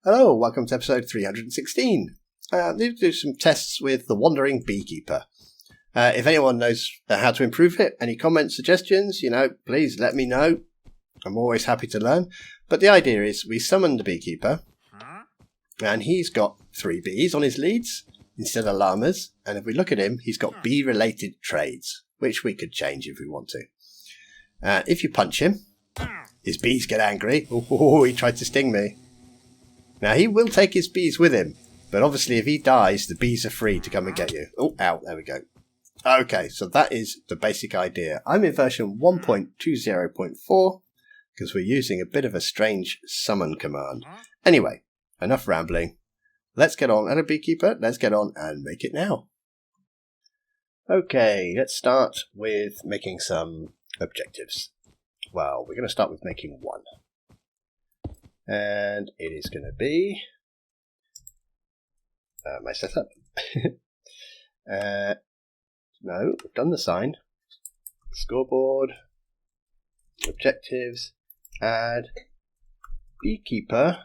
Hello, welcome to episode 316. Let's do some tests with the Wandering Beekeeper. If anyone knows how to improve it, any comments, suggestions, please let me know. I'm always happy to learn. But the idea is we summon the beekeeper, and he's got 3 bees on his leads instead of llamas. And if we look at him, he's got bee-related trades, which we could change if we want to. If you punch him, his bees get angry. Oh, he tried to sting me. Now, he will take his bees with him, but obviously if he dies, the bees are free to come and get you. Oh, ow, there we go. Okay, so that is the basic idea. I'm in version 1.20.4 because we're using a bit of a strange summon command. Anyway, enough rambling. Let's get on. Hello, Beekeeper. Let's get on and make it now. Okay, let's start with making some objectives. Well, we're going to start with making one. And it is going to be my setup. No, we've done the sign. Scoreboard, objectives, add beekeeper,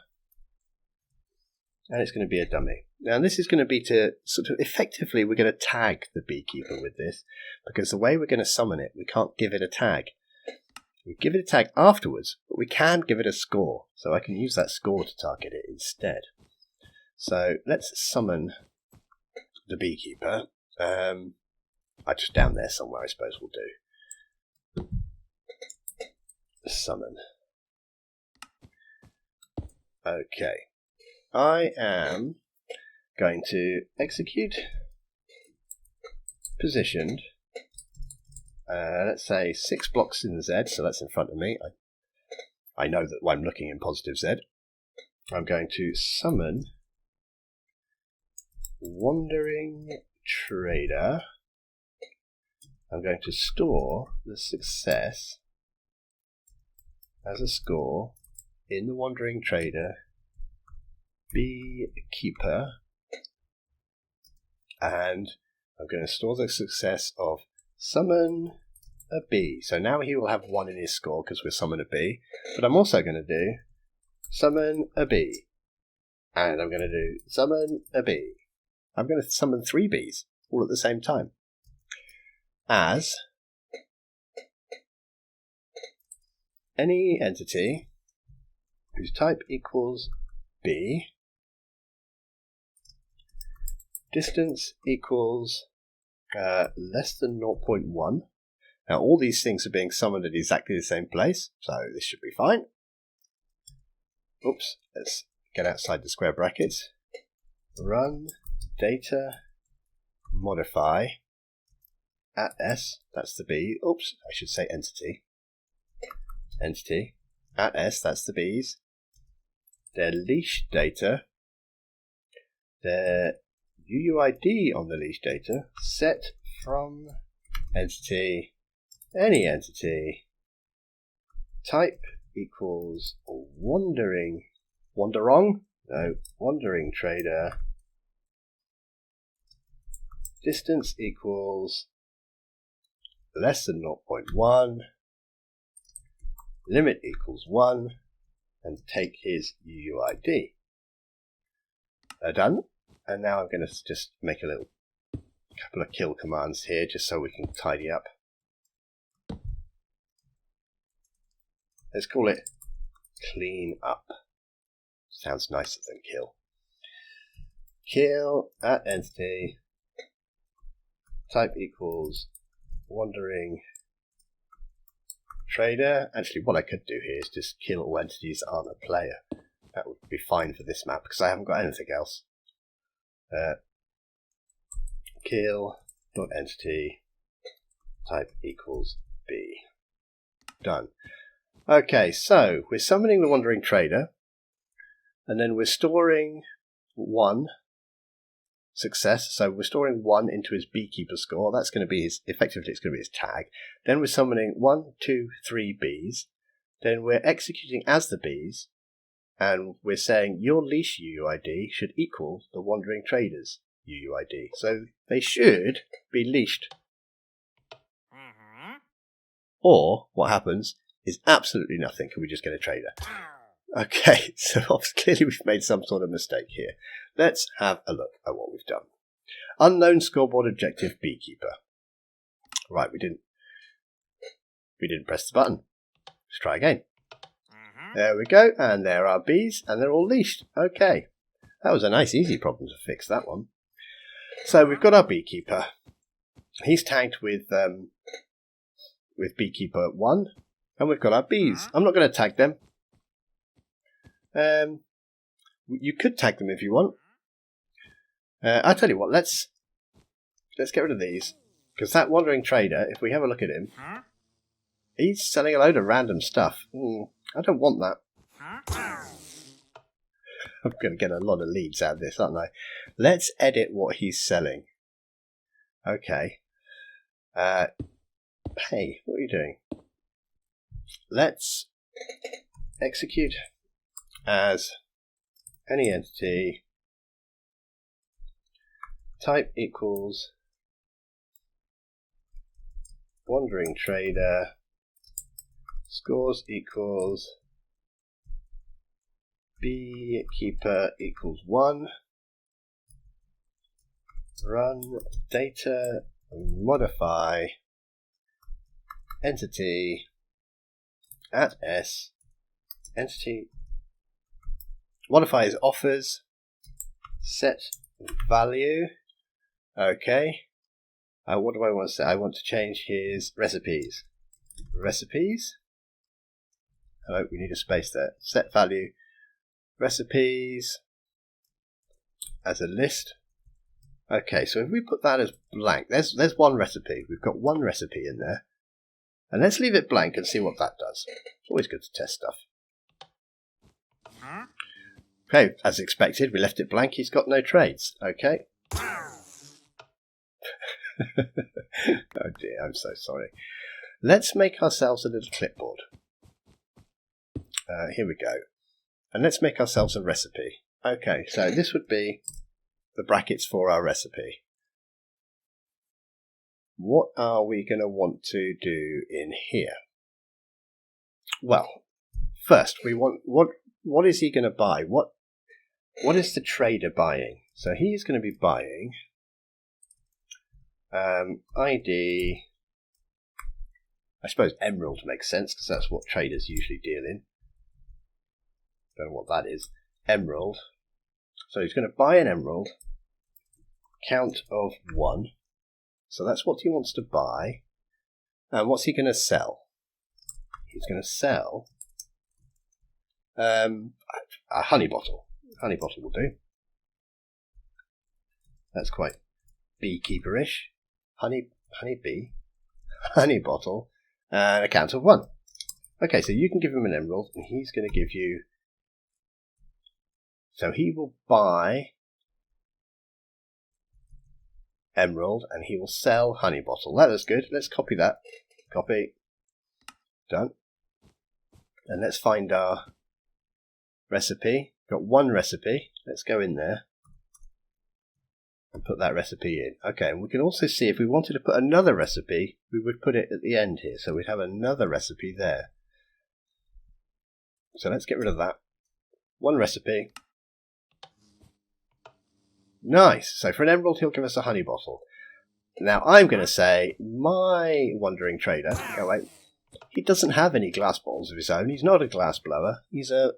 and it's going to be a dummy. Now this is going to be to sort of effectively we're going to tag the beekeeper with this, because the way we're going to summon it, we can't give it a tag. We give it a tag afterwards, but we can give it a score, so I can use that score to target it instead. So let's summon the beekeeper. Just down there somewhere, I suppose we'll do. Summon. Okay. I am going to execute positioned. Let's say 6 blocks in the Z, so that's in front of me. I know that I'm looking in positive Z. I'm going to summon Wandering Trader. I'm going to store the success as a score in the Wandering Trader Beekeeper, and I'm going to store the success of summon a bee. So now he will have 1 in his score because we're summon a bee, but I'm also going to do summon a bee, and I'm going to do summon a bee. I'm going to summon 3 bees all at the same time as any entity whose type equals bee, distance equals less than 0.1. Now all these things are being summoned at exactly the same place, so this should be fine. Oops, let's get outside the square brackets. Run data modify at S, that's the bee. Oops, I should say entity. Entity at S, that's the bees. Their leash data, their UUID on the leash data, set from entity, any entity, type equals wandering trader, distance equals less than 0.1, limit equals 1, and take his UUID. Done. And now I'm going to just make a couple of kill commands here just so we can tidy up. Let's call it clean up. Sounds nicer than kill. Kill at entity, type equals wandering trader. Actually, what I could do here is just kill all entities that aren't a player. That would be fine for this map because I haven't got anything else. Kill.entity type equals B. Done. Okay, so we're summoning the Wandering Trader, and then we're storing 1 success. So we're storing 1 into his beekeeper score. That's going to be effectively it's going to be his tag. Then we're summoning 1, 2, 3 bees. Then we're executing as the bees, and we're saying your leash UUID should equal the Wandering Trader's UUID. So they should be leashed. Or what happens is absolutely nothing. Can we just get a trader? Okay, so clearly we've made some sort of mistake here. Let's have a look at what we've done. Unknown scoreboard objective beekeeper. Right, we didn't press the button. Let's try again. There we go, and there are bees, and they're all leashed. Okay, that was a nice easy problem to fix, that one. So we've got our beekeeper. He's tagged with beekeeper 1, and we've got our bees. I'm not going to tag them. You could tag them if you want. I'll tell you what, let's get rid of these, because that wandering trader, if we have a look at him, he's selling a load of random stuff. I don't want that. I'm going to get a lot of leads out of this, aren't I? Let's edit what he's selling. Okay. Hey, what are you doing? Let's execute as any entity. Type equals wandering trader. Scores equals beekeeper equals 1. Run data modify entity at S. Entity modify is offers. Set value. Okay. What do I want to say? I want to change his recipes. Recipes. Hello, we need a space there. Set value. Recipes as a list. Okay, so if we put that as blank, there's one recipe. We've got one recipe in there. And let's leave it blank and see what that does. It's always good to test stuff. Okay, as expected, we left it blank. He's got no trades. Okay. Oh dear, I'm so sorry. Let's make ourselves a little clipboard. Here we go. And let's make ourselves a recipe. Okay, so this would be the brackets for our recipe. What are we going to want to do in here? Well, first we want what is he going to buy? What is the trader buying? So he's going to be buying ID. I suppose emerald makes sense because that's what traders usually deal in. Don't know what that is. Emerald. So he's going to buy an emerald. Count of 1. So that's what he wants to buy. And what's he going to sell? He's going to sell a honey bottle. Honey bottle will do. That's quite beekeeperish. Honey bee. Honey bottle. And a count of 1. Okay, so you can give him an emerald, and he's going to give you. So he will buy emerald, and he will sell honey bottle. That is good. Let's copy that. Copy. Done. And let's find our recipe. Got one recipe. Let's go in there and put that recipe in. Okay, and we can also see if we wanted to put another recipe, we would put it at the end here. So we'd have another recipe there. So let's get rid of that. One recipe. Nice. So for an emerald, he'll give us a honey bottle. Now I'm going to say my wandering trader. Oh wait, he doesn't have any glass bottles of his own. He's not a glass blower. He's a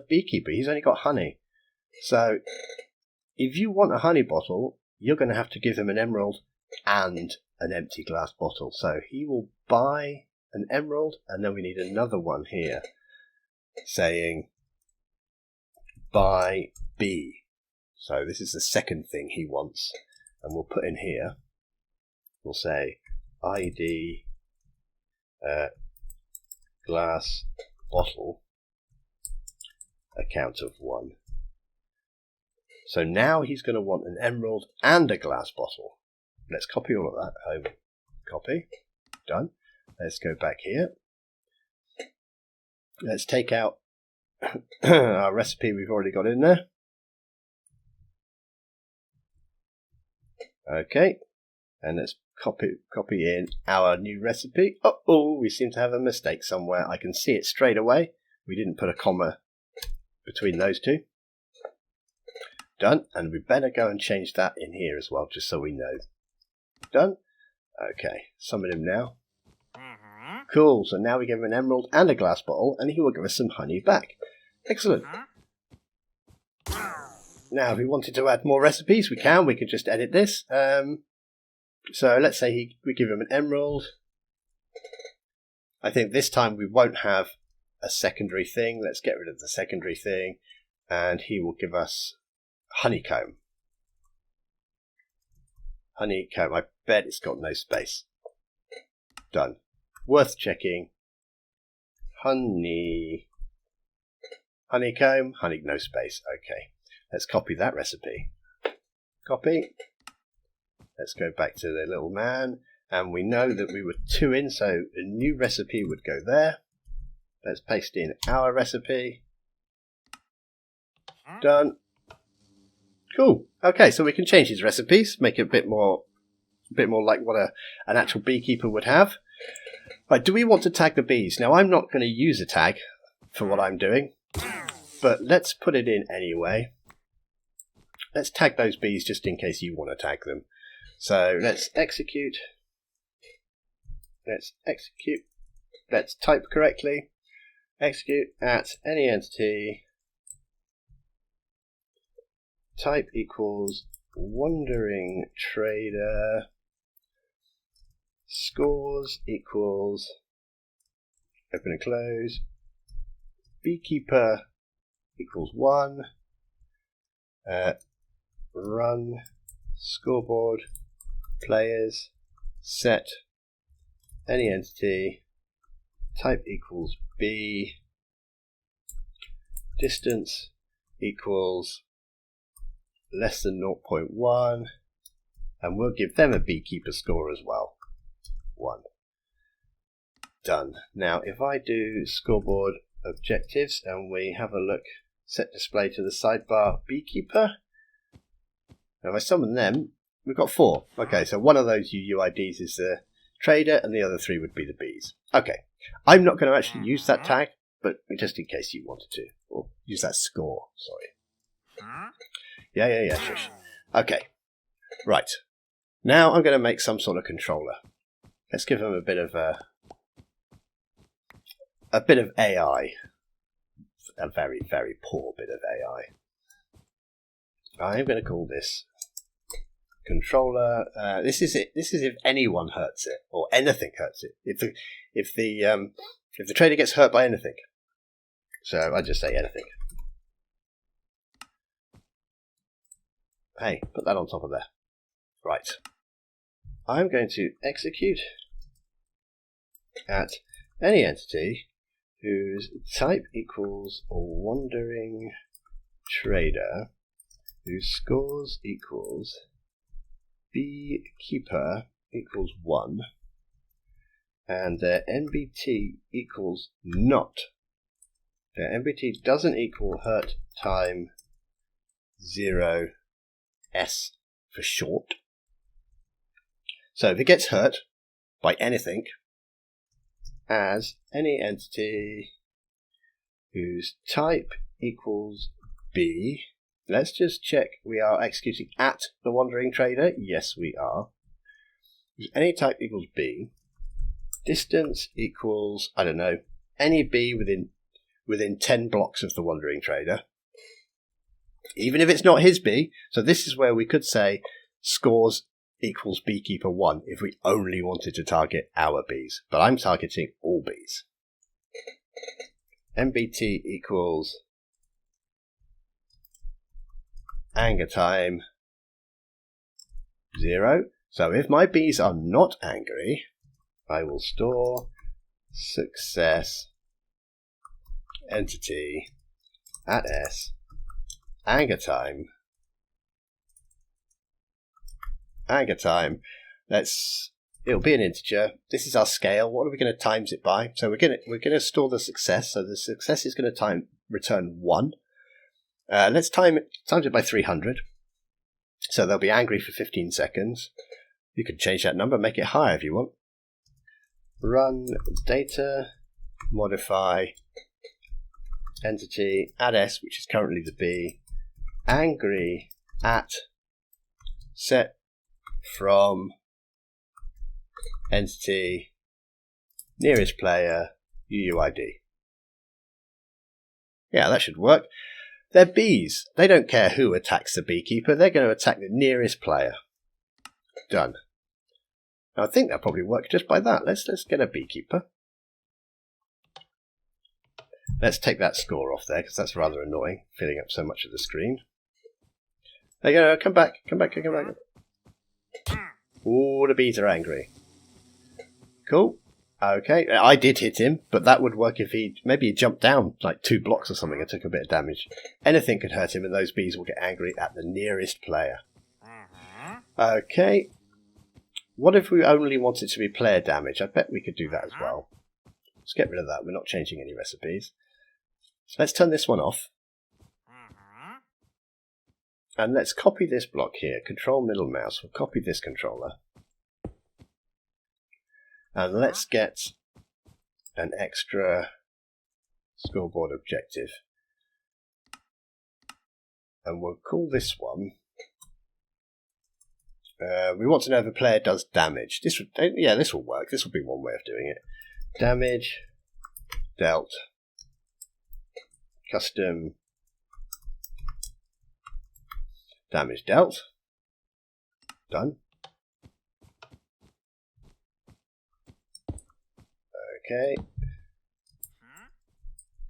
beekeeper. He's only got honey. So if you want a honey bottle, you're going to have to give him an emerald and an empty glass bottle. So he will buy an emerald, and then we need another one here saying buy bee. So this is the second thing he wants, and we'll put in here, we'll say ID glass bottle, a count of 1. So now he's going to want an emerald and a glass bottle. Let's copy all of that. Home, copy, done. Let's go back here. Let's take out our recipe we've already got in there. Okay, and let's copy in our new recipe. Oh, we seem to have a mistake somewhere. I can see it straight away. We didn't put a comma between those two. Done. And we better go and change that in here as well, just so we know. Done. Okay, summon him now. Cool, so now we give him an emerald and a glass bottle, and he will give us some honey back. Excellent. Now, if we wanted to add more recipes, we can. We could just edit this. So let's say we give him an emerald. I think this time we won't have a secondary thing. Let's get rid of the secondary thing, and he will give us honeycomb. Honeycomb. I bet it's got no space. Done. Worth checking. Honeycomb. Honey, no space. Okay. Let's copy that recipe. Copy. Let's go back to the little man. And we know that we were 2 in, so a new recipe would go there. Let's paste in our recipe. Done. Cool. Okay, so we can change his recipes, make it a bit more like what an actual beekeeper would have. Right, do we want to tag the bees? Now, I'm not going to use a tag for what I'm doing, but let's put it in anyway. Let's tag those bees just in case you want to tag them. So let's execute. Let's execute. Let's type correctly. Execute at any entity. Type equals Wandering Trader. Scores equals, open and close, Beekeeper equals 1. Run scoreboard players set any entity type equals B, distance equals less than 0.1, and we'll give them a beekeeper score as well. 1. Done. Now if I do scoreboard objectives and we have a look, set display to the sidebar beekeeper. Now if I summon them, we've got 4. Okay, so one of those UUIDs is the trader and the other 3 would be the bees. Okay, I'm not going to actually use that tag, but just in case you wanted to, or use that score, sorry. Yeah, shush. Okay, right. Now I'm going to make some sort of controller. Let's give him a bit of AI. A very, very poor bit of AI. I'm going to call this controller. This is it. This is if anyone hurts it or anything hurts it. If the trader gets hurt by anything. So I just say anything. Hey, put that on top of there. Right. I'm going to execute at any entity whose type equals a Wandering Trader, whose scores equals Beekeeper equals 1, and their NBT equals not. Their NBT doesn't equal hurt time 0 S for short. So if it gets hurt by anything, as any entity whose type equals B, let's just check we are executing at the Wandering Trader. Yes, we are. Any type equals B, distance equals, I don't know, any B within 10 blocks of the Wandering Trader. Even if it's not his bee, so this is where we could say scores equals Beekeeper 1 if we only wanted to target our bees, but I'm targeting all bees. MBT equals anger time 0. So if my bees are not angry, I will store success entity at S anger time. It'll be an integer. This is our scale. What are we going to times it by? So we're going to store the success. So the success is going to return 1. Let's times it by 300. So they'll be angry for 15 seconds. You can change that number, make it higher if you want. Run data modify entity add s, which is currently the bee, angry at set from entity nearest player UUID. Yeah, that should work. They're bees. They don't care who attacks the beekeeper. They're going to attack the nearest player. Done. Now, I think that'll probably work just by that. Let's get a beekeeper. Let's take that score off there, because that's rather annoying, filling up so much of the screen. There you go, come back. Ooh, the bees are angry. Cool. Okay, I did hit him, but that would work if maybe he jumped down like 2 blocks or something and took a bit of damage. Anything could hurt him, and those bees will get angry at the nearest player. Okay. What if we only want it to be player damage? I bet we could do that as well. Let's get rid of that. We're not changing any recipes. So let's turn this one off. And let's copy this block here. Control middle mouse. We'll copy this controller. And let's get an extra scoreboard objective. And we'll call this one. We want to know if a player does damage. This will work. This will be one way of doing it. Damage dealt. Custom damage dealt. Done. Okay.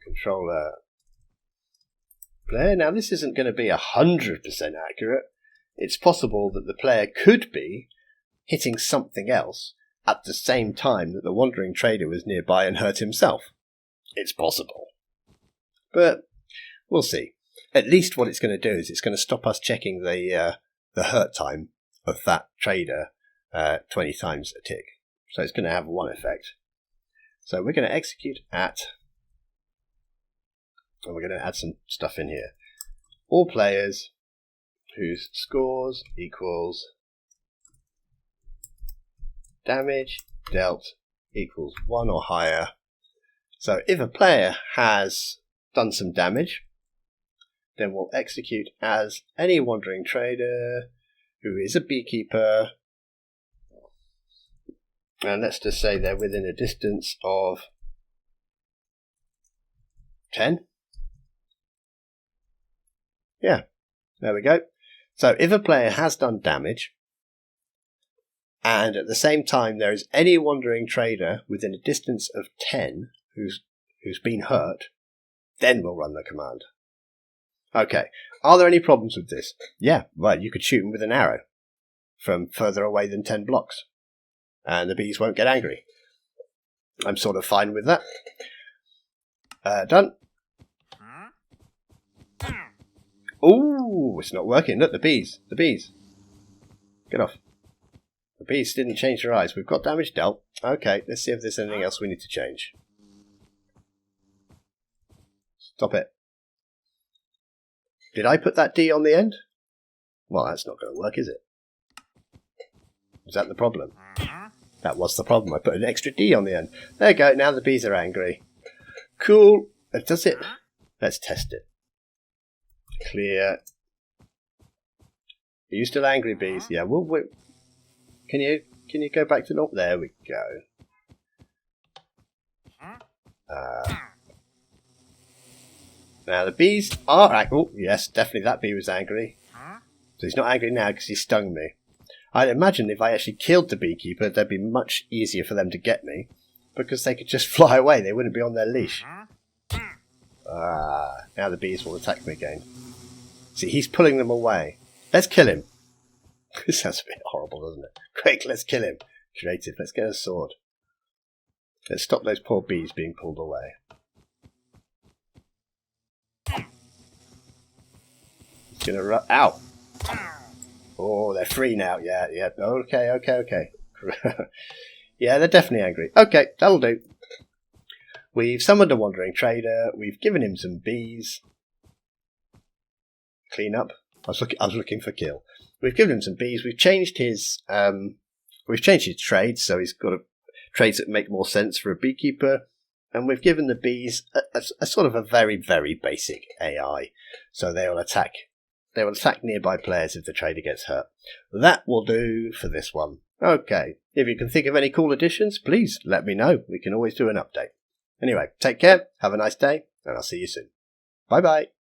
Controller player. Now this isn't going to be 100% accurate. It's possible that the player could be hitting something else at the same time that the wandering trader was nearby and hurt himself. It's possible. But we'll see. At least what it's going to do is it's going to stop us checking the hurt time of that trader 20 times a tick. So it's going to have one effect. So we're going to execute at, and we're going to add some stuff in here. All players whose scores equals damage dealt equals 1 or higher. So if a player has done some damage, then we'll execute as any wandering trader who is a beekeeper, and let's just say they're within a distance of 10. Yeah, there we go. So if a player has done damage, and at the same time there is any wandering trader within a distance of 10 who's been hurt, then we'll run the command. Okay, are there any problems with this? Yeah, well, you could shoot them with an arrow from further away than 10 blocks, and the bees won't get angry. I'm sort of fine with that. Done. Ooh, it's not working. Look, the bees. Get off. The bees didn't change their eyes. We've got damage dealt. Okay, let's see if there's anything else we need to change. Stop it. Did I put that D on the end? Well, that's not going to work, is it? Is that the problem? That was the problem. I put an extra D on the end. There you go. Now the bees are angry. Cool. Does it? Let's test it. Clear. Are you still angry, bees? Yeah. Well, can you go back to normal? There we go. Now the bees are angry. Oh, yes, definitely that bee was angry. So he's not angry now because he stung me. I'd imagine if I actually killed the beekeeper, that'd be much easier for them to get me because they could just fly away. They wouldn't be on their leash. Now the bees will attack me again. See, he's pulling them away. Let's kill him. This sounds a bit horrible, doesn't it? Quick, let's kill him. Creative, let's get a sword. Let's stop those poor bees being pulled away. He's gonna run. Ow! Oh, they're free now. Yeah. Okay. Yeah, they're definitely angry. Okay, that'll do. We've summoned a wandering trader. We've given him some bees. Clean up. I was looking for kill. We've given him some bees. We've changed his trades, so he's got trades that make more sense for a beekeeper. and we've given the bees a sort of a very, very basic AI. So they will attack nearby players if the trader gets hurt. That will do for this one. Okay, if you can think of any cool additions, please let me know. We can always do an update. Anyway, take care, have a nice day, and I'll see you soon. Bye bye.